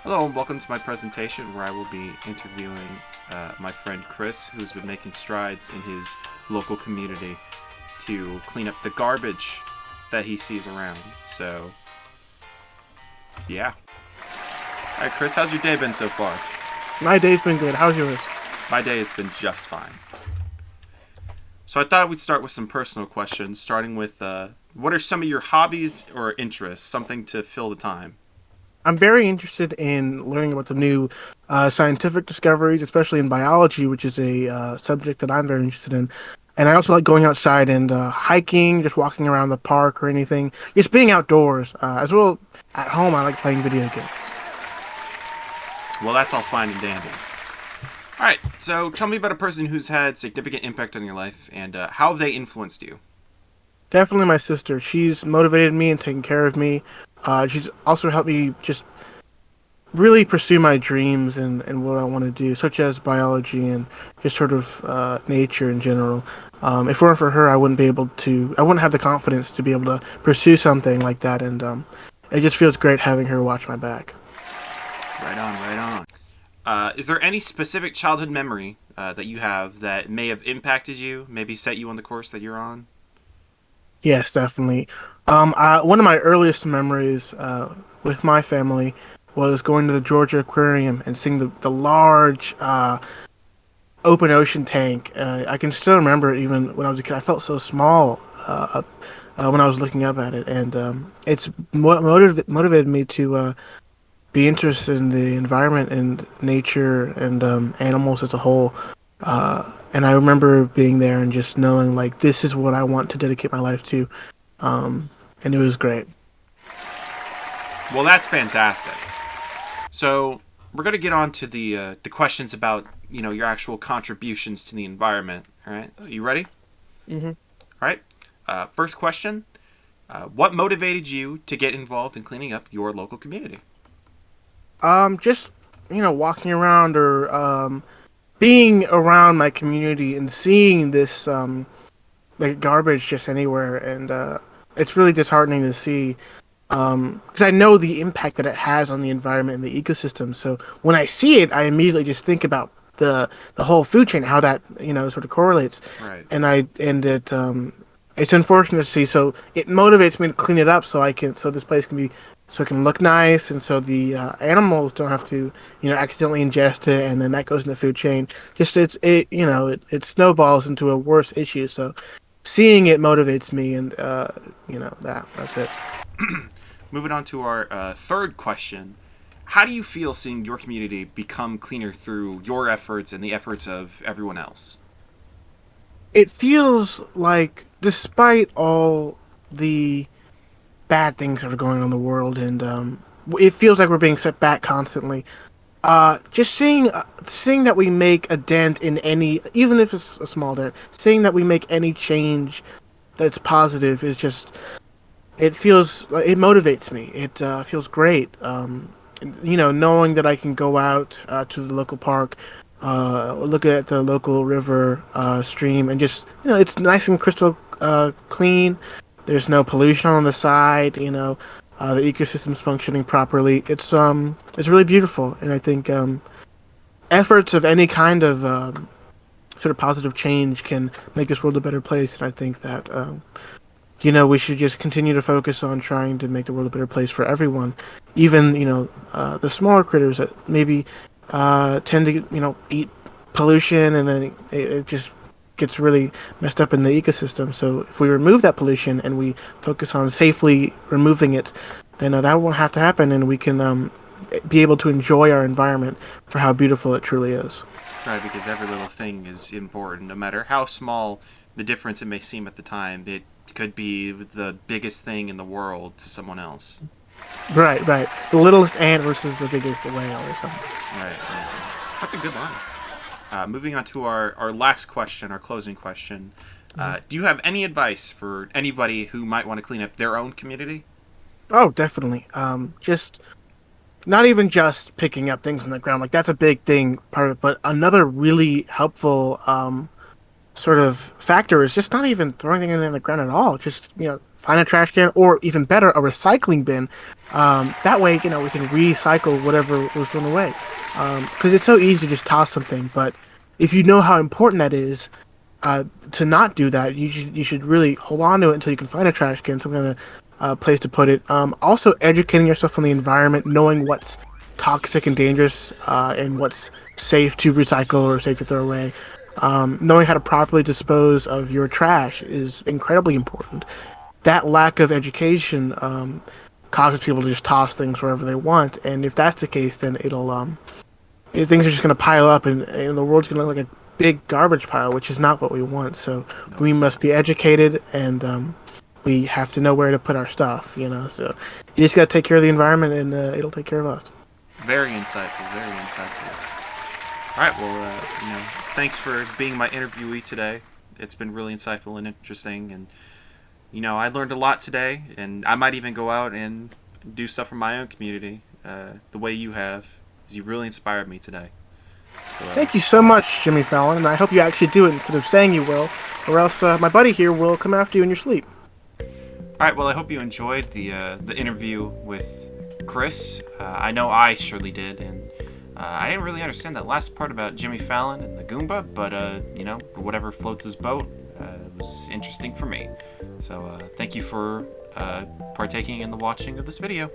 Hello and welcome to my presentation where I will be interviewing my friend Chris, who's been making strides in his local community to clean up the garbage that he sees around. So, yeah. Alright, Chris, how's your day been so far? My day's been good. How's yours? My day has been just fine. So, I thought we'd start with some personal questions, starting with what are some of your hobbies or interests, something to fill the time? I'm very interested in learning about the new scientific discoveries, especially in biology, which is a subject that I'm very interested in. And I also like going outside and hiking, just walking around the park or anything, just being outdoors. As well, at home, I like playing video games. Well, that's all fine and dandy. Alright, so tell me about a person who's had significant impact on your life and how have they influenced you? Definitely my sister. She's motivated me and taken care of me. She's also helped me just really pursue my dreams and what I want to do, such as biology and just sort of nature in general. If it weren't for her, I wouldn't have the confidence to be able to pursue something like that. And it just feels great having her watch my back. Right on, right on. Is there any specific childhood memory that you have that may have impacted you, maybe set you on the course that you're on? Yes, definitely. One of my earliest memories with my family was going to the Georgia Aquarium and seeing the large open ocean tank. I can still remember it even when I was a kid. I felt so small when I was looking up at it, and it's motivated me to be interested in the environment and nature and animals as a whole. And I remember being there and just knowing like this is what I want to dedicate my life to, and it was great. Well, that's fantastic. So we're gonna get on to the questions about your actual contributions to the environment. All right, are you ready? hmm All right. First question: what motivated you to get involved in cleaning up your local community? just walking around or being around my community and seeing this like garbage just anywhere, and it's really disheartening to see because I know the impact that it has on the environment and the ecosystem. So when I see it, I immediately just think about the whole food chain, how that sort of correlates, Right. and it's unfortunate to see. So it motivates me to clean it up so this place can be so it can look nice, and so the animals don't have to accidentally ingest it, and then that goes in the food chain. Just it snowballs into a worse issue. So seeing it motivates me, and that's it. Moving on to our third question. How do you feel seeing your community become cleaner through your efforts and the efforts of everyone else? It feels like, despite all the bad things that are going on in the world, and it feels like we're being set back constantly. Just seeing that we make a dent in any, even if it's a small dent, seeing that we make any change that's positive is just, it motivates me. It feels great. Knowing that I can go out to the local park, look at the local river, stream, and just it's nice and crystal clean. There's no pollution on the side. The ecosystem's functioning properly. It's really beautiful, and I think efforts of any kind of sort of positive change can make this world a better place. And I think that we should just continue to focus on trying to make the world a better place for everyone, even the smaller critters that maybe tend to eat pollution, and then it just gets really messed up in the ecosystem. So if we remove that pollution and we focus on safely removing it, then that won't have to happen, and we can be able to enjoy our environment for how beautiful it truly is. Right, because every little thing is important, no matter how small the difference it may seem at the time. It could be the biggest thing in the world to someone else. Right, right. The littlest ant versus the biggest whale or something. Right, right. That's a good line. Moving on to our last question, our closing question. Do you have any advice for anybody who might want to clean up their own community? Oh, definitely. Just not even just picking up things on the ground, like that's a big thing part of it, but another really helpful sort of factor is just not even throwing things in the ground at all. Just find a trash can, or even better, a recycling bin. That way, we can recycle whatever was thrown away. Because it's so easy to just toss something, but if you know how important that is, to not do that, you should really hold on to it until you can find a trash can, some kind of place to put it. Also, educating yourself on the environment, knowing what's toxic and dangerous, and what's safe to recycle or safe to throw away. Knowing how to properly dispose of your trash is incredibly important. That lack of education causes people to just toss things wherever they want, and if that's the case, then things are just going to pile up, and the world's going to look like a big garbage pile, which is not what we want. So No, we it's must be educated, and we have to know where to put our stuff. So you just got to take care of the environment, and it'll take care of us. very insightful. Very insightful. All right. Well, thanks for being my interviewee today. It's been really insightful and interesting, and I learned a lot today, and I might even go out and do stuff for my own community the way you have, because you really inspired me today. So, Thank you so much, Jimmy Fallon, and I hope you actually do it instead of saying you will, or else my buddy here will come after you in your sleep. all right. Well, I hope you enjoyed the interview with Chris. I know I surely did, and I didn't really understand that last part about Jimmy Fallon and the Goomba, but whatever floats his boat was interesting for me. So thank you for partaking in the watching of this video.